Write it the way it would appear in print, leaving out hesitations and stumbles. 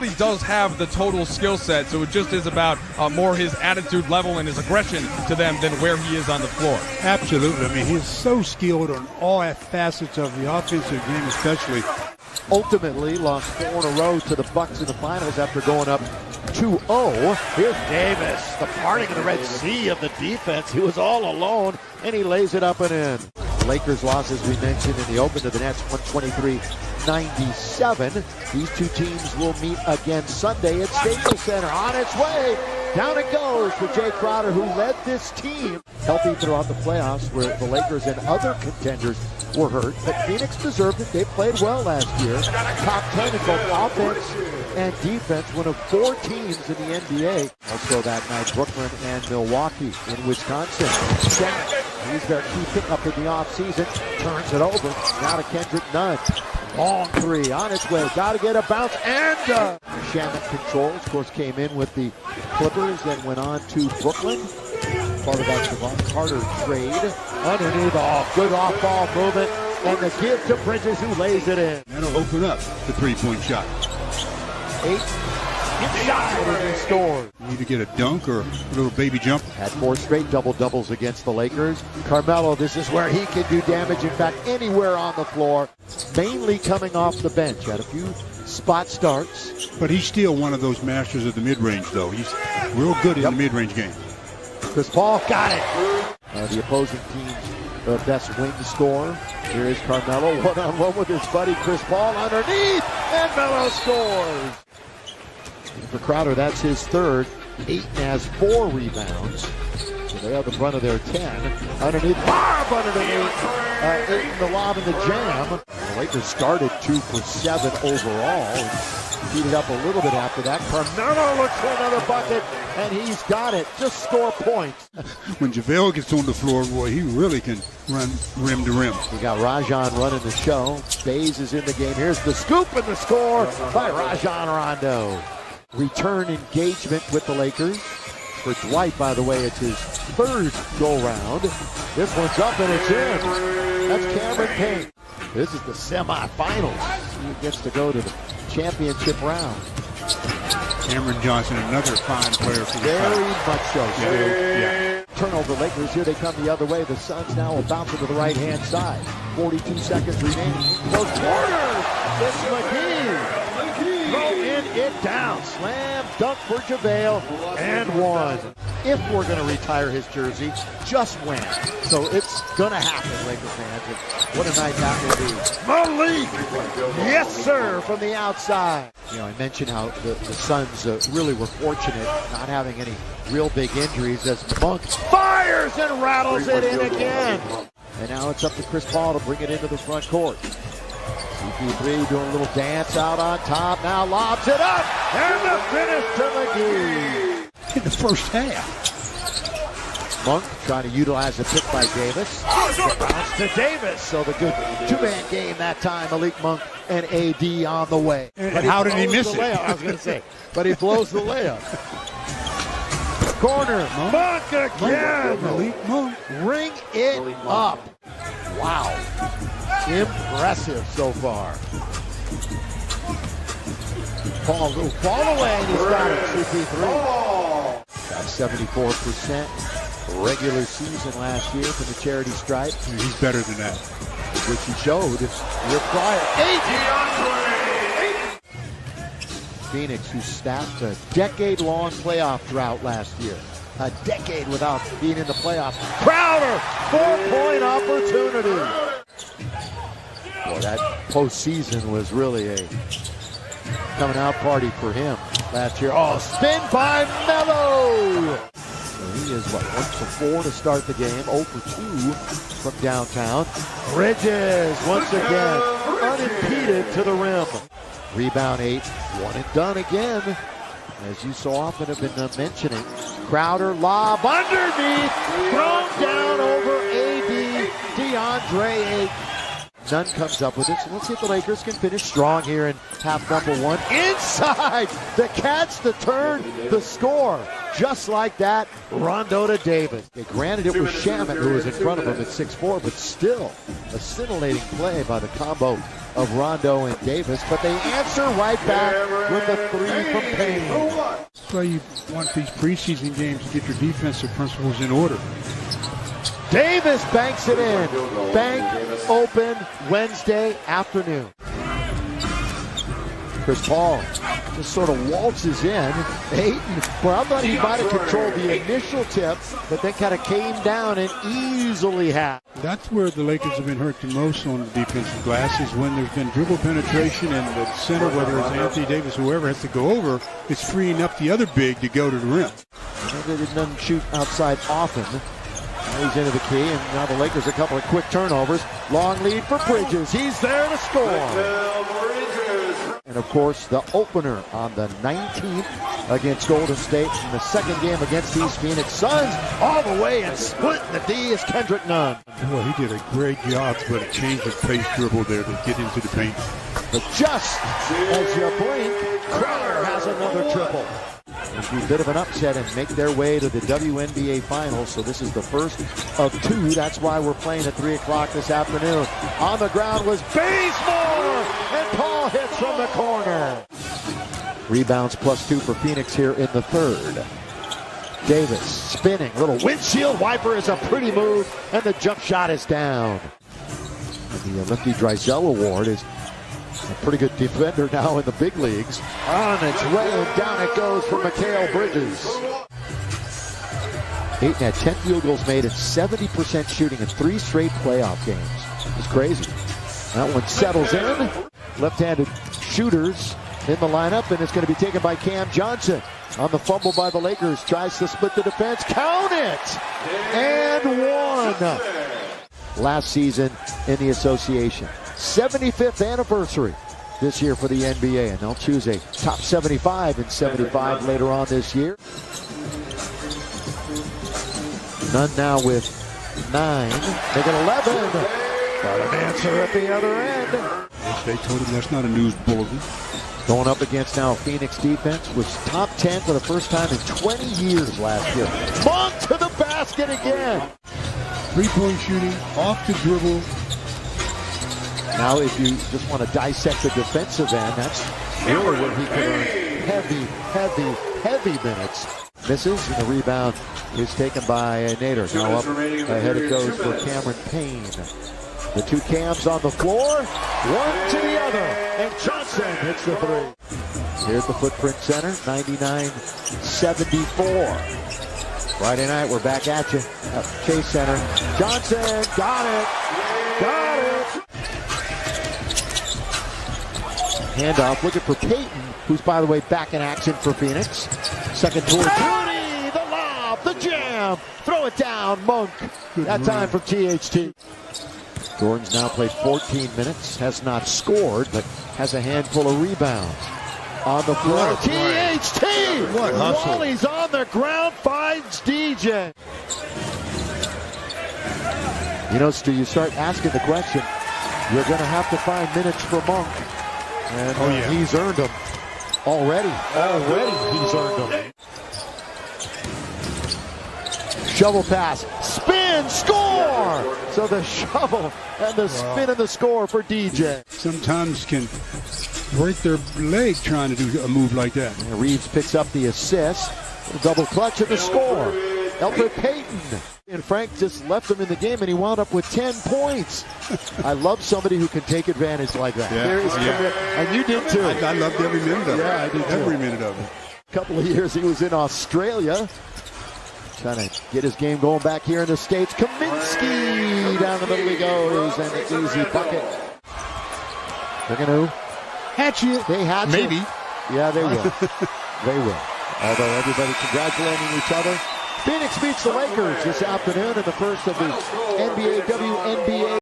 He does have the total skill set, so it just is about more his attitude level and his aggression to them than where he is on the floor. Absolutely. I mean, he's so skilled on all facets of the offensive game, especially. Ultimately lost 4 in a row to the Bucks in the finals after going up 2-0. Here's Davis, the parting of the Red Sea of the defense. He was all alone, and he lays it up and in. The Lakers lost, as we mentioned, in the open to the Nets, 123-97. These two teams will meet again Sunday at Staples Center. On its way, down it goes for Jay Crowder, who led this team healthy throughout the playoffs, where the Lakers and other contenders were hurt. But Phoenix deserved it. They played well last year. Top 10 in both offense and defense, one of 4 teams in the NBA. Also that night, Brooklyn and Milwaukee in Wisconsin. He's their key pickup in the offseason. Turns it over. Now to Kendrick Nunn. Long 3 on its way. Got to get a bounce. And Shamet controls. Of course, came in with the Clippers, then went on to Brooklyn. Part of that Devon Carter trade. Underneath, good off-ball movement. And the give to Bridges, who lays it in. That'll open up the three-point shot. 8 inside and he scores. You need to get a dunk or a little baby jump. Had 4 straight double-doubles against the Lakers. Carmelo, this is where he can do damage. In fact, anywhere on the floor. Mainly coming off the bench. Had a few spot starts. But he's still one of those masters of the mid-range, though. He's real good in the mid-range game. Chris Paul got it. The opposing team's best wing scorer. Here is Carmelo, one-on-one with his buddy Chris Paul underneath, and Melo scores. For Crowder, that's his third. 8 and has 4 rebounds. So they have the front of their 10. Underneath, Bob underneath. 8 in the lob and the jam. The Lakers started 2 for 7 overall. Heated up a little bit after that. Carmelo looks for another bucket, and he's got it. Just score points. When JaVale gets on the floor, boy, he really can run rim to rim. We got Rajon running the show. Bays is in the game. Here's the scoop and the score by Rajon Rondo. Return engagement with the Lakers. For Dwight, by the way, it's his 3rd go-round. This one's up and it's in. That's Cameron Payne. This is the semifinals. He gets to go to the championship round. Cameron Johnson, another fine player for the Very much so. Yeah. Turnover Lakers. Here they come the other way. The Suns now will bounce to the right-hand side. 42 seconds remaining. Close quarter. It's McGee. Throwing it down. Slam dunk for JaVale and 1. If we're going to retire his jersey, just when. So it's going to happen, Laker fans. And what a night that will be. Malik! Yes, sir, from the outside. You know, I mentioned how the Suns really were fortunate not having any real big injuries as Monk fires and rattles it in again. And now it's up to Chris Paul to bring it into the front court. CP3 doing a little dance out on top. Now lobs it up. And the finish to McGee. In the first half. Monk trying to utilize the pick by Davis. Bounce to Davis. So the good 2-man game that time. Malik Monk and AD on the way. And how did he miss it? I was going to say. But he blows the layup. Corner. Monk again. Malik Monk. Ring it up. Wow. Impressive so far. Paul will fall away and he's got it. CP3. Got 74% regular season last year from the charity stripe. He's better than that. Which he showed year prior. Phoenix, who staffed a decade-long playoff drought last year. A decade without being in the playoffs. Crowder, 4-point opportunity. Boy, that postseason was really a coming out party for him last year. Oh, spin by Melo. So he is, 1 for 4 to start the game. 0 for 2 from downtown. Bridges, once again, unimpeded to the rim. Rebound 8, 1 and done again. As you so often have been mentioning, Crowder lob underneath, thrown down over AD, DeAndre Ayton. Nunn comes up with it. So let's see if the Lakers can finish strong here in half number one. Inside to catch the turn, the score. Just like that, Rondo to Davis. Granted, it was Shamet who was in front of him at 6'4", but still a scintillating play by the combo of Rondo and Davis. But they answer right back with a three from Payne. That's why you want these preseason games to get your defensive principles in order. Davis banks it in. Bank open Wednesday afternoon. Chris Paul just sort of waltzes in. Ayton, well, I thought he might have controlled the initial tip, but then kind of came down and easily had. That's where the Lakers have been hurt the most on the defensive glass, is when there's been dribble penetration and the center, whether it's Anthony Davis, whoever has to go over, it's freeing up the other big to go to the rim. They didn't shoot outside often. Now he's into the key, and now the Lakers a couple of quick turnovers. Long lead for Bridges. He's there to score. And of course, the opener on the 19th against Golden State, in the second game against these Phoenix Suns, all the way and splitting the D is Kendrick Nunn. Well, he did a great job, but a change of pace dribble there to get into the paint. But just as you blink, Crowder has another triple. It'll be a bit of an upset and make their way to the WNBA Finals. So this is the first of two. That's why we're playing at 3 o'clock this afternoon. On the ground was Bazemore, and Paul hits from the corner. Rebounds +2 for Phoenix here in the third. Davis spinning, little windshield wiper is a pretty move, and the jump shot is down. And the Lefty Drysdale Award is a pretty good defender now in the big leagues. On its way, and down it goes for Mikal Bridges. Ayton had 10 field goals made and 70% shooting in 3 straight playoff games. It's crazy. That one settles in. Left-handed shooters in the lineup, and it's going to be taken by Cam Johnson. On the fumble by the Lakers, tries to split the defense. Count it! And one. Last season in the association. 75th anniversary this year for the NBA, and they'll choose a top 75 and 75 later on this year. Nunn now with 9, make it 11. Got an answer at the other end. They told him that's not a news bulletin. Going up against now Phoenix defense, was top 10 for the first time in 20 years last year. Monk to the basket again. Three-point shooting, off the dribble. Now if you just want to dissect the defensive end, that's really where he could earn heavy minutes. Misses, and the rebound is taken by Nader. Now up ahead it goes for Cameron Payne. The two Cams on the floor, one to the other, and Johnson hits the three. Here's the footprint center, 99-74. Friday night, we're back at you at Chase Center. Johnson, got it. Handoff, looking for Payton, who's, by the way, back in action for Phoenix. Second toward Rudy, the lob, the jam, throw it down, Monk. That time from THT. Gordon's now played 14 minutes, has not scored, but has a handful of rebounds. On the floor, THT! What hustle. While he's on the ground, finds DJ. You know, Stu, you start asking the question, you're going to have to find minutes for Monk. And he's earned them. Already he's earned them. Shovel pass, spin, score! So the shovel and the spin and the score for DJ. Sometimes can break their leg trying to do a move like that. And Reeves picks up the assist. Double clutch at the score. Elfrid Payton. And Frank just left him in the game, and he wound up with 10 points. I love somebody who can take advantage like that. There is and you did too. I loved every minute of it. Yeah, I did too. Every minute of it. A couple of years he was in Australia, trying to get his game going back here in the States. Kaminsky, down the middle he goes, and an easy bucket. They're going to hatch you. They hatch you. Maybe. Yeah, they will. They will. Although everybody congratulating each other. Phoenix beats the Lakers this afternoon in the first of the NBA WNBA